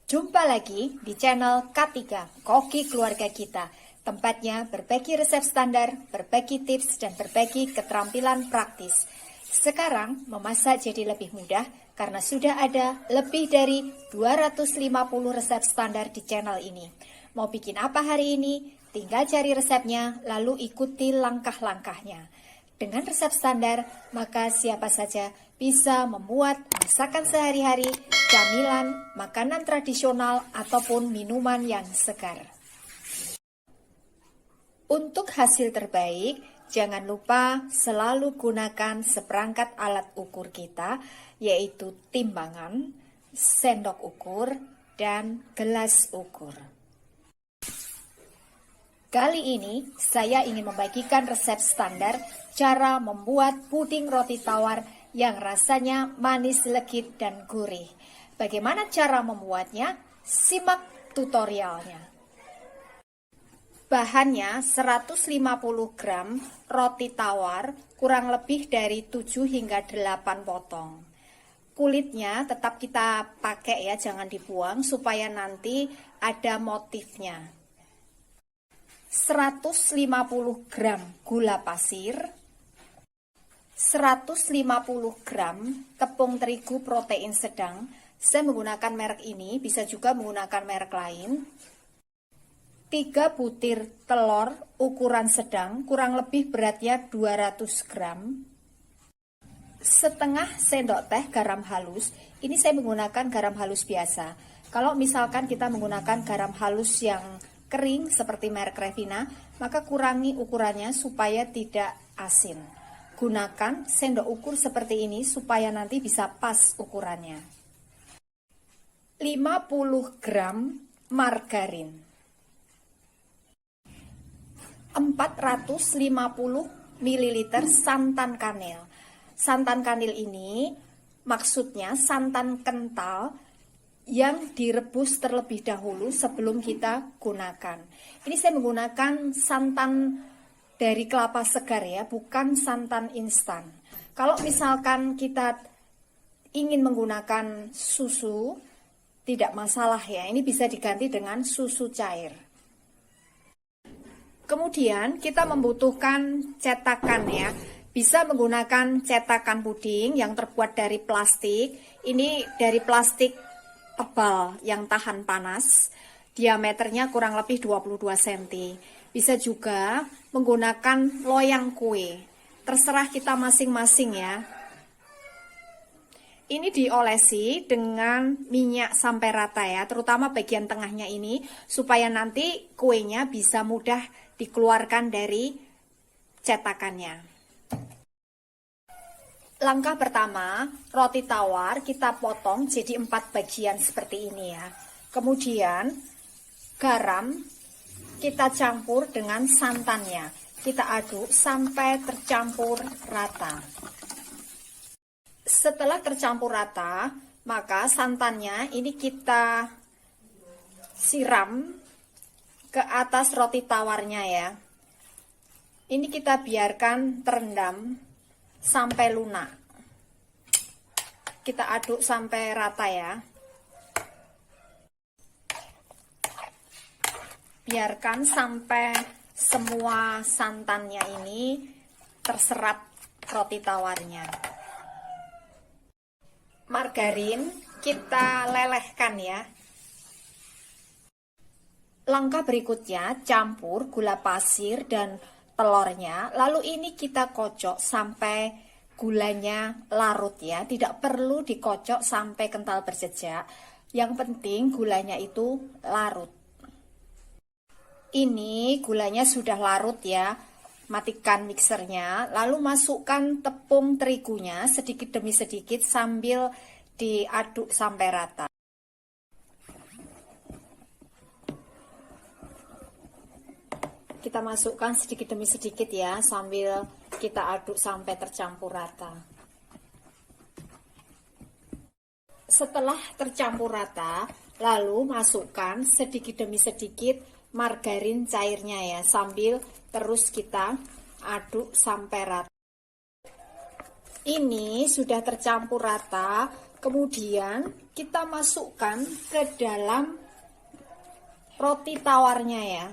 Jumpa lagi di channel K3, Koki Keluarga Kita. Tempatnya berbagi resep standar, berbagi tips, dan berbagi keterampilan praktis. Sekarang memasak jadi lebih mudah karena sudah ada lebih dari 250 resep standar di channel ini. Mau bikin apa hari ini? Tinggal cari resepnya, lalu ikuti langkah-langkahnya. Dengan resep standar, maka siapa saja bisa membuat masakan sehari-hari, camilan, makanan tradisional, ataupun minuman yang segar. Untuk hasil terbaik, jangan lupa selalu gunakan seperangkat alat ukur kita, yaitu timbangan, sendok ukur, dan gelas ukur. Kali ini, saya ingin membagikan resep standar cara membuat puding roti tawar yang rasanya manis, legit, dan gurih. Bagaimana cara membuatnya? Simak tutorialnya. Bahannya 150 gram roti tawar, kurang lebih dari 7 hingga 8 potong. Kulitnya tetap kita pakai ya, jangan dibuang supaya nanti ada motifnya. 150 gram gula pasir, 150 gram tepung terigu protein sedang. Saya menggunakan merek ini, bisa juga menggunakan merek lain. 3 butir telur ukuran sedang, kurang lebih beratnya 200 gram. Setengah sendok teh garam halus. Ini saya menggunakan garam halus biasa. Kalau misalkan kita menggunakan garam halus yang kering seperti merek Revina, maka kurangi ukurannya supaya tidak asin. Gunakan sendok ukur seperti ini supaya nanti bisa pas ukurannya. 50 gram margarin, 450 ml santan kanel. Santan kanel ini maksudnya santan kental yang direbus terlebih dahulu sebelum kita gunakan. Ini saya menggunakan santan dari kelapa segar ya, bukan santan instan. Kalau misalkan kita ingin menggunakan susu, tidak masalah ya, ini bisa diganti dengan susu cair. Kemudian kita membutuhkan cetakan ya, bisa menggunakan cetakan puding yang terbuat dari plastik. Ini dari plastik tebal yang tahan panas, diameternya kurang lebih 22 cm. Bisa juga menggunakan loyang kue, terserah kita masing-masing ya. Ini diolesi dengan minyak sampai rata ya, terutama bagian tengahnya ini, supaya nanti kuenya bisa mudah dikeluarkan dari cetakannya. Langkah pertama, roti tawar kita potong jadi 4 bagian seperti ini ya. Kemudian garam kita campur dengan santannya. Kita aduk sampai tercampur rata. Setelah tercampur rata, maka santannya ini kita siram ke atas roti tawarnya ya. Ini kita biarkan terendam sampai lunak. Kita aduk sampai rata ya. Biarkan sampai semua santannya ini terserap roti tawarnya. Margarin kita lelehkan ya. Langkah berikutnya, campur gula pasir dan telurnya, lalu ini kita kocok sampai gulanya larut ya, tidak perlu dikocok sampai kental berjejak, yang penting gulanya itu larut. Ini gulanya sudah larut ya, matikan mixernya, lalu masukkan tepung terigunya sedikit demi sedikit sambil diaduk sampai rata. Kita masukkan sedikit demi sedikit ya, sambil kita aduk sampai tercampur rata. Setelah tercampur rata, lalu masukkan sedikit demi sedikit margarin cairnya ya, sambil terus kita aduk sampai rata. Ini sudah tercampur rata, Kemudian kita masukkan ke dalam roti tawarnya ya.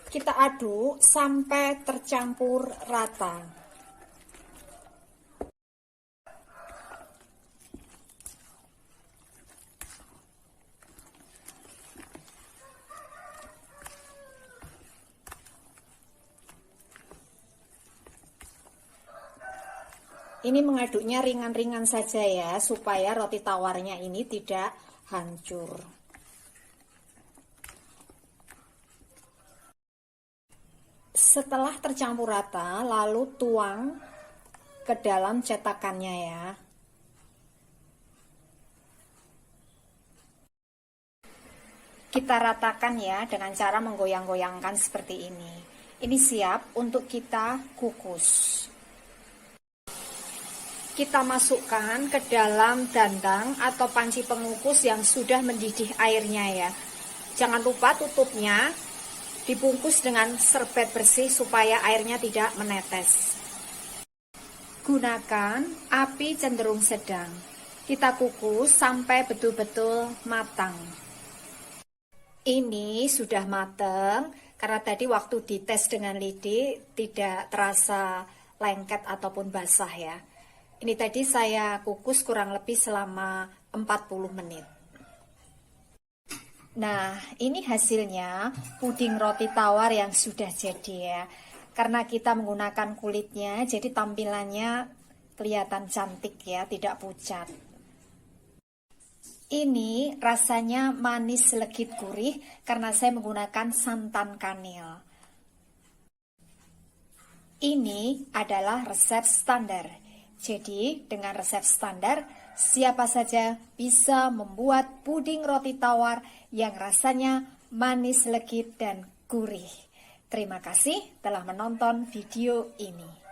Kita aduk sampai tercampur rata. Ini mengaduknya ringan-ringan saja ya, supaya roti tawarnya ini tidak hancur. Setelah tercampur rata, lalu tuang ke dalam cetakannya ya. Kita ratakan ya dengan cara menggoyang-goyangkan seperti ini. Ini siap untuk kita kukus. Kita masukkan ke dalam dandang atau panci pengukus yang sudah mendidih airnya ya. Jangan lupa tutupnya dibungkus dengan serbet bersih supaya airnya tidak menetes. Gunakan api cenderung sedang. Kita kukus sampai betul-betul matang. Ini sudah matang karena tadi waktu dites dengan lidi tidak terasa lengket ataupun basah ya. Ini tadi saya kukus kurang lebih selama 40 menit. Nah, ini hasilnya puding roti tawar yang sudah jadi ya. Karena kita menggunakan kulitnya, jadi tampilannya kelihatan cantik ya, tidak pucat. Ini rasanya manis legit gurih karena saya menggunakan santan kanil. Ini adalah resep standar. Jadi, dengan resep standar, siapa saja bisa membuat puding roti tawar yang rasanya manis legit dan gurih. Terima kasih telah menonton video ini.